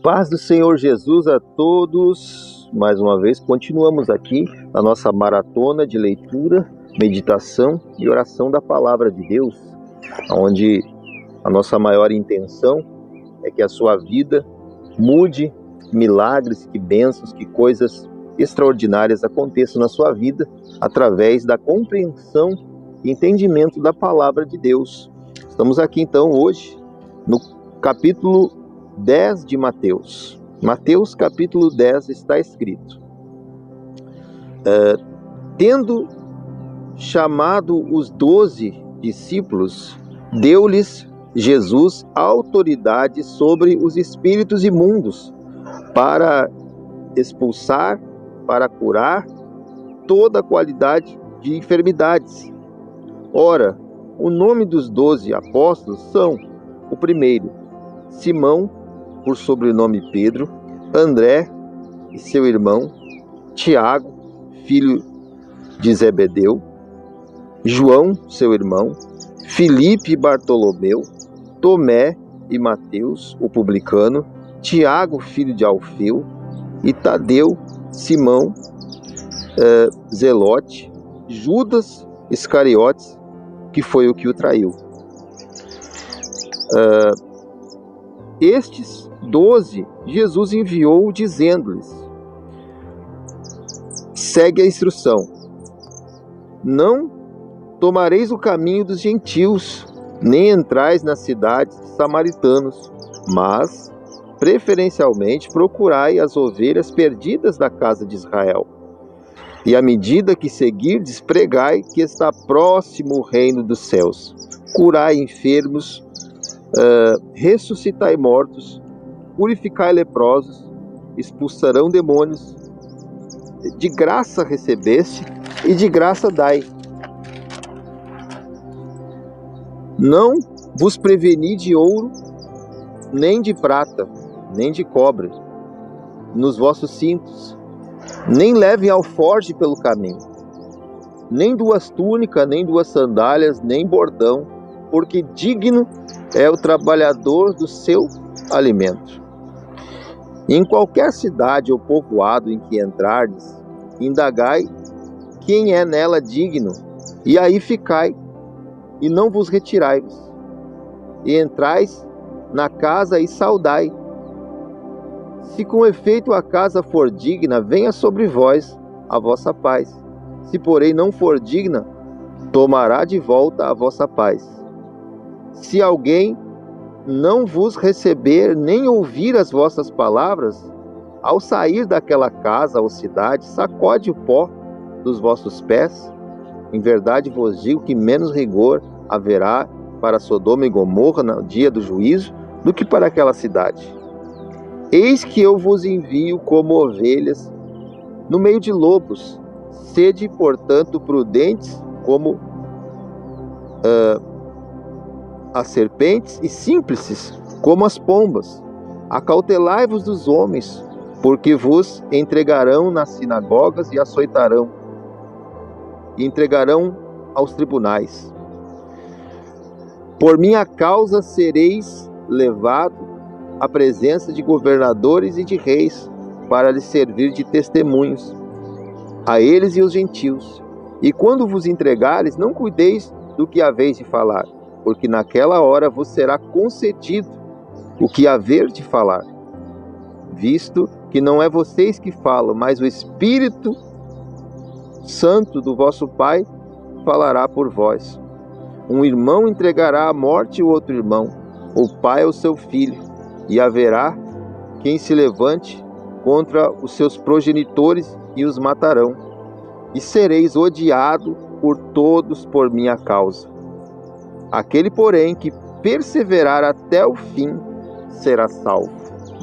Paz do Senhor Jesus a todos. Mais uma vez, continuamos aqui na nossa maratona de leitura, meditação e oração da Palavra de Deus, onde a nossa maior intenção é que a sua vida mude, milagres, que bênçãos, que coisas extraordinárias aconteçam na sua vida através da compreensão e entendimento da Palavra de Deus. Estamos aqui então hoje no capítulo 10 de Mateus. Mateus capítulo 10 está escrito: tendo chamado os 12 discípulos, deu-lhes Jesus autoridade sobre os espíritos imundos, para expulsar, para curar toda qualidade de enfermidades. Ora, o nome dos 12 apóstolos são: o primeiro, Simão, por sobrenome Pedro; André e seu irmão; Tiago, filho de Zebedeu; João, seu irmão; Filipe e Bartolomeu; Tomé e Mateus, o publicano; Tiago, filho de Alfeu; e Tadeu, Simão, Zelote; Judas Iscariotes, que foi o que o traiu. Estes 12 Jesus enviou, dizendo-lhes: segue a instrução. Não tomareis o caminho dos gentios, nem entrais nas cidades dos samaritanos, mas preferencialmente procurai as ovelhas perdidas da casa de Israel. E à medida que seguirdes, pregai que está próximo o reino dos céus. Curai enfermos, ressuscitai mortos, purificai leprosos, expulsarão demônios. De graça recebeste e de graça dai. Não vos preveni de ouro, nem de prata, nem de cobre nos vossos cintos, nem levem alforje pelo caminho, nem 2 túnicas, nem 2 sandálias, nem bordão, porque digno é o trabalhador do seu alimento. Em qualquer cidade ou povoado em que entrardes, indagai quem é nela digno, e aí ficai, e não vos retirai-vos. E entrais na casa e saudai. Se com efeito a casa for digna, venha sobre vós a vossa paz. Se porém não for digna, tomará de volta a vossa paz. Se alguém não vos receber nem ouvir as vossas palavras, ao sair daquela casa ou cidade, sacode o pó dos vossos pés. Em verdade vos digo que menos rigor haverá para Sodoma e Gomorra no dia do juízo do que para aquela cidade. Eis que eu vos envio como ovelhas no meio de lobos. Sede, portanto, prudentes como as serpentes e simples como as pombas. Acautelai-vos dos homens, porque vos entregarão nas sinagogas e açoitarão, e entregarão aos tribunais. Por minha causa sereis levados à presença de governadores e de reis, para lhes servir de testemunhos a eles e os gentios. E quando vos entregares, não cuideis do que haveis de falar, porque naquela hora vos será concedido o que haver de falar, visto que não é vocês que falam, mas o Espírito Santo do vosso Pai falará por vós. Um irmão entregará à morte o outro irmão, o pai ao seu filho, e haverá quem se levante contra os seus progenitores e os matarão. E sereis odiado por todos por minha causa. Aquele, porém, que perseverar até o fim, será salvo.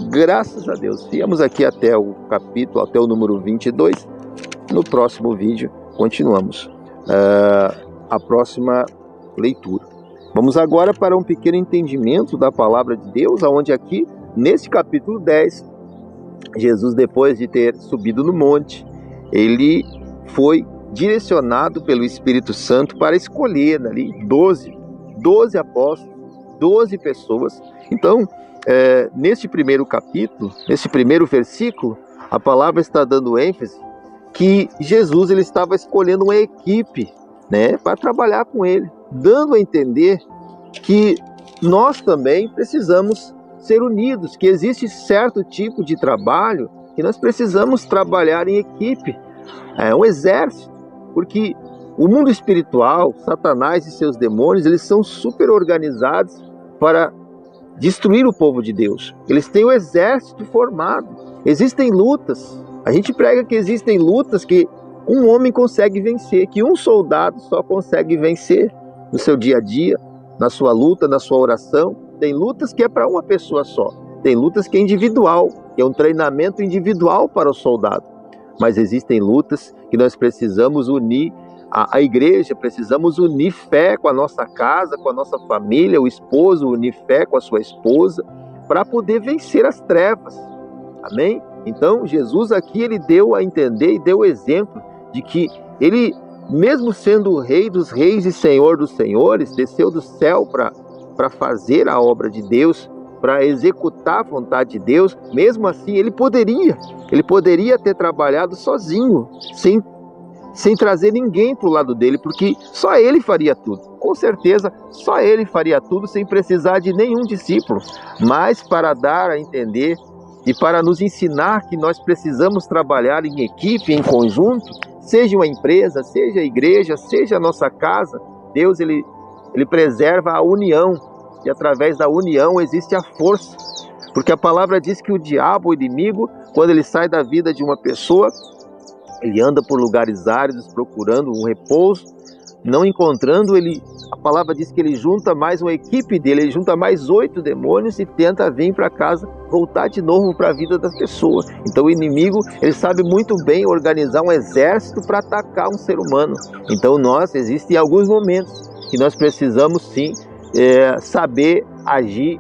Graças a Deus. Viemos aqui até o capítulo, até o número 22. No próximo vídeo, continuamos a próxima leitura. Vamos agora para um pequeno entendimento da palavra de Deus, onde aqui, nesse capítulo 10, Jesus, depois de ter subido no monte, ele foi direcionado pelo Espírito Santo para escolher ali 12 apóstolos, 12 pessoas. Então, neste primeiro capítulo, nesse primeiro versículo, a palavra está dando ênfase que Jesus ele estava escolhendo uma equipe, né, para trabalhar com ele, dando a entender que nós também precisamos ser unidos, que existe certo tipo de trabalho que nós precisamos trabalhar em equipe, um exército, porque o mundo espiritual, Satanás e seus demônios, eles são super organizados para destruir o povo de Deus. Eles têm o exército formado. Existem lutas. A gente prega que existem lutas que um homem consegue vencer, que um soldado só consegue vencer no seu dia a dia, na sua luta, na sua oração. Tem lutas que é para uma pessoa só. Tem lutas que é individual, que é um treinamento individual para o soldado. Mas existem lutas que nós precisamos unir a igreja, precisamos unir fé com a nossa casa, com a nossa família, o esposo unir fé com a sua esposa, para poder vencer as trevas. Amém? Então, Jesus aqui, ele deu a entender e deu o exemplo de que ele, mesmo sendo o Rei dos Reis e Senhor dos Senhores, desceu do céu para fazer a obra de Deus, para executar a vontade de Deus. Mesmo assim, ele poderia ter trabalhado sozinho, sem trazer ninguém para o lado dele, porque só ele faria tudo. Com certeza, só ele faria tudo sem precisar de nenhum discípulo. Mas para dar a entender e para nos ensinar que nós precisamos trabalhar em equipe, em conjunto, seja uma empresa, seja a igreja, seja a nossa casa, Deus ele preserva a união, e através da união existe a força. Porque a palavra diz que o diabo, o inimigo, quando ele sai da vida de uma pessoa, ele anda por lugares áridos procurando um repouso, não encontrando, a palavra diz que ele junta mais uma equipe dele, ele junta mais 8 demônios e tenta vir para casa, voltar de novo para a vida das pessoas. Então o inimigo, ele sabe muito bem organizar um exército para atacar um ser humano. Então existem alguns momentos que nós precisamos sim saber agir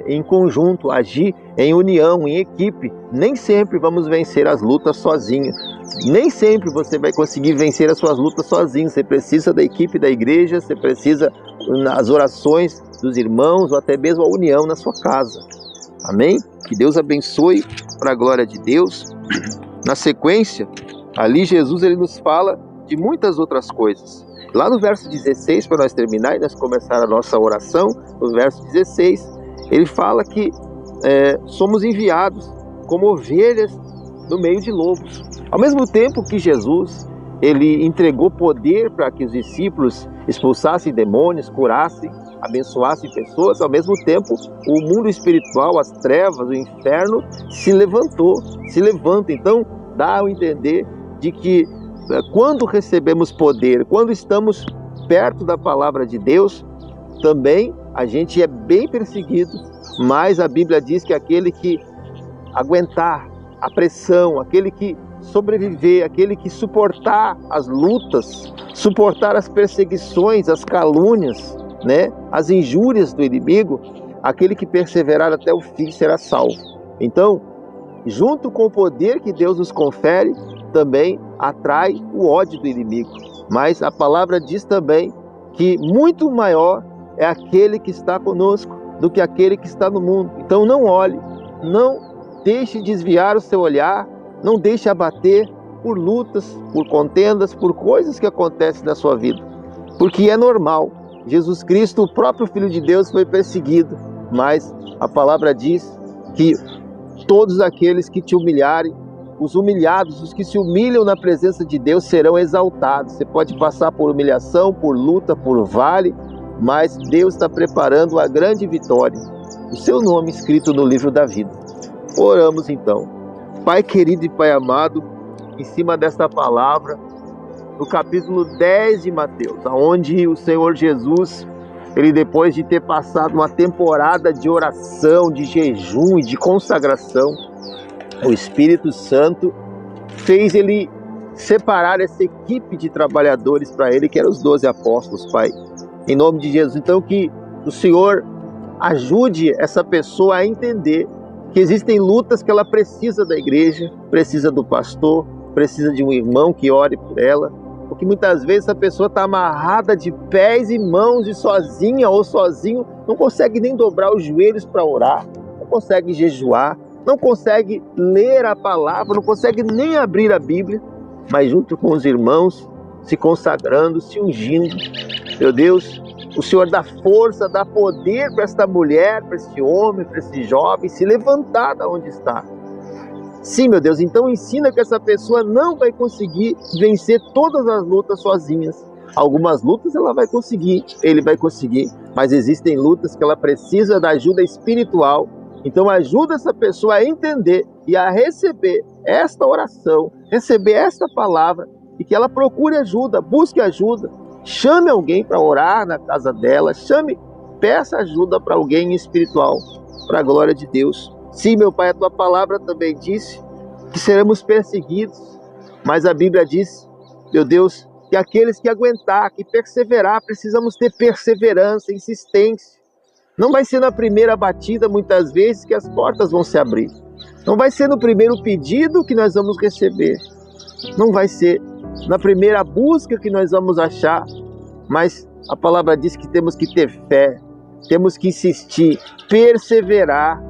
em conjunto, agir em união, em equipe. Nem sempre vamos vencer as lutas sozinho. Nem sempre você vai conseguir vencer as suas lutas sozinho. Você precisa da equipe da igreja, você precisa das orações dos irmãos, ou até mesmo a união na sua casa. Amém? Que Deus abençoe para a glória de Deus. Na sequência, ali Jesus ele nos fala de muitas outras coisas. Lá no verso 16, para nós terminar e nós começar a nossa oração, no verso 16, ele fala que somos enviados como ovelhas no meio de lobos. Ao mesmo tempo que Jesus ele entregou poder para que os discípulos expulsassem demônios, curassem, abençoassem pessoas, ao mesmo tempo o mundo espiritual, as trevas, o inferno se levanta. Então dá a entender de que quando recebemos poder, quando estamos perto da palavra de Deus, também a gente é bem perseguido, mas a Bíblia diz que aquele que aguentar a pressão, aquele que sobreviver, aquele que suportar as lutas, suportar as perseguições, as calúnias, né, as injúrias do inimigo, aquele que perseverar até o fim será salvo. Então, junto com o poder que Deus nos confere, também atrai o ódio do inimigo. Mas a palavra diz também que muito maior é aquele que está conosco do que aquele que está no mundo. Então não olhe, não deixe desviar o seu olhar, não deixe abater por lutas, por contendas, por coisas que acontecem na sua vida. Porque é normal. Jesus Cristo, o próprio Filho de Deus, foi perseguido. Mas a palavra diz que todos aqueles que te humilharem, os humilhados, os que se humilham na presença de Deus serão exaltados. Você pode passar por humilhação, por luta, por vale, mas Deus está preparando a grande vitória. O seu nome escrito no livro da vida. Oramos então. Pai querido e Pai amado, em cima desta palavra, no capítulo 10 de Mateus, onde o Senhor Jesus, ele depois de ter passado uma temporada de oração, de jejum e de consagração, o Espírito Santo fez ele separar essa equipe de trabalhadores para ele, que eram os 12 apóstolos, Pai. Em nome de Jesus, então que o Senhor ajude essa pessoa a entender que existem lutas que ela precisa da igreja, precisa do pastor, precisa de um irmão que ore por ela, porque muitas vezes a pessoa está amarrada de pés e mãos e sozinha ou sozinho não consegue nem dobrar os joelhos para orar. consegue jejuar, não consegue ler a palavra, não consegue nem abrir a Bíblia, mas junto com os irmãos, se consagrando, se ungindo. Meu Deus, o Senhor dá força, dá poder para esta mulher, para este homem, para esse jovem se levantar da onde está. Sim, meu Deus, então ensina que essa pessoa não vai conseguir vencer todas as lutas sozinhas. Algumas lutas ela vai conseguir, ele vai conseguir, mas existem lutas que ela precisa da ajuda espiritual. Então ajuda essa pessoa a entender e a receber esta oração, receber esta palavra, e que ela procure ajuda, busque ajuda, chame alguém para orar na casa dela, peça ajuda para alguém espiritual, para a glória de Deus. Sim, meu Pai, a tua palavra também disse que seremos perseguidos, mas a Bíblia diz, meu Deus, que aqueles que aguentar, que perseverar, precisamos ter perseverança, insistência. Não vai ser na primeira batida, muitas vezes, que as portas vão se abrir. Não vai ser no primeiro pedido que nós vamos receber. Não vai ser na primeira busca que nós vamos achar. Mas a palavra diz que temos que ter fé, temos que insistir, perseverar,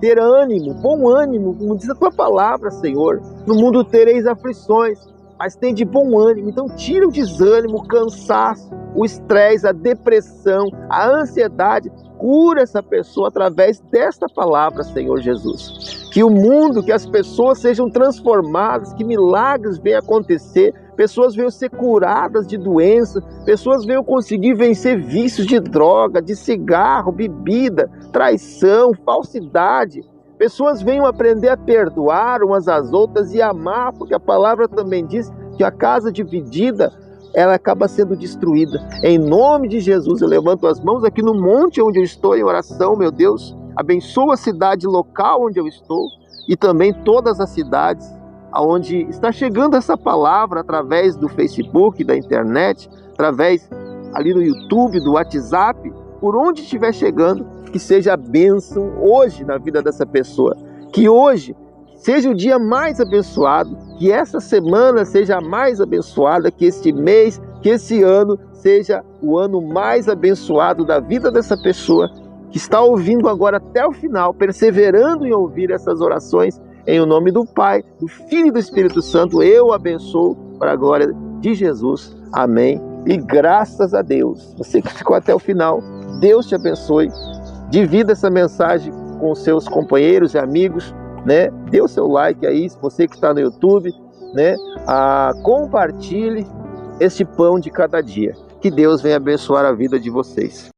ter ânimo, bom ânimo, como diz a tua palavra, Senhor. No mundo tereis aflições, mas tem de bom ânimo. Então tira o desânimo, o cansaço, o estresse, a depressão, a ansiedade. Cura essa pessoa através desta palavra, Senhor Jesus. Que o mundo, que as pessoas sejam transformadas, que milagres venham acontecer, pessoas venham ser curadas de doença, pessoas venham conseguir vencer vícios de droga, de cigarro, bebida, traição, falsidade. Pessoas venham aprender a perdoar umas às outras e amar, porque a palavra também diz que a casa dividida, ela acaba sendo destruída. Em nome de Jesus, eu levanto as mãos aqui no monte onde eu estou em oração, meu Deus. Abençoa a cidade local onde eu estou e também todas as cidades onde está chegando essa palavra através do Facebook, da internet, através ali do YouTube, do WhatsApp, por onde estiver chegando, que seja a bênção hoje na vida dessa pessoa. Que hoje seja o dia mais abençoado, que essa semana seja a mais abençoada, que este mês, que esse ano seja o ano mais abençoado da vida dessa pessoa que está ouvindo agora até o final, perseverando em ouvir essas orações. Em o nome do Pai, do Filho e do Espírito Santo, eu abençoo para a glória de Jesus. Amém. E graças a Deus. Você que ficou até o final, Deus te abençoe. Divida essa mensagem com seus companheiros e amigos, né? Dê o seu like aí, se você que está no YouTube, né? Compartilhe este pão de cada dia. Que Deus venha abençoar a vida de vocês.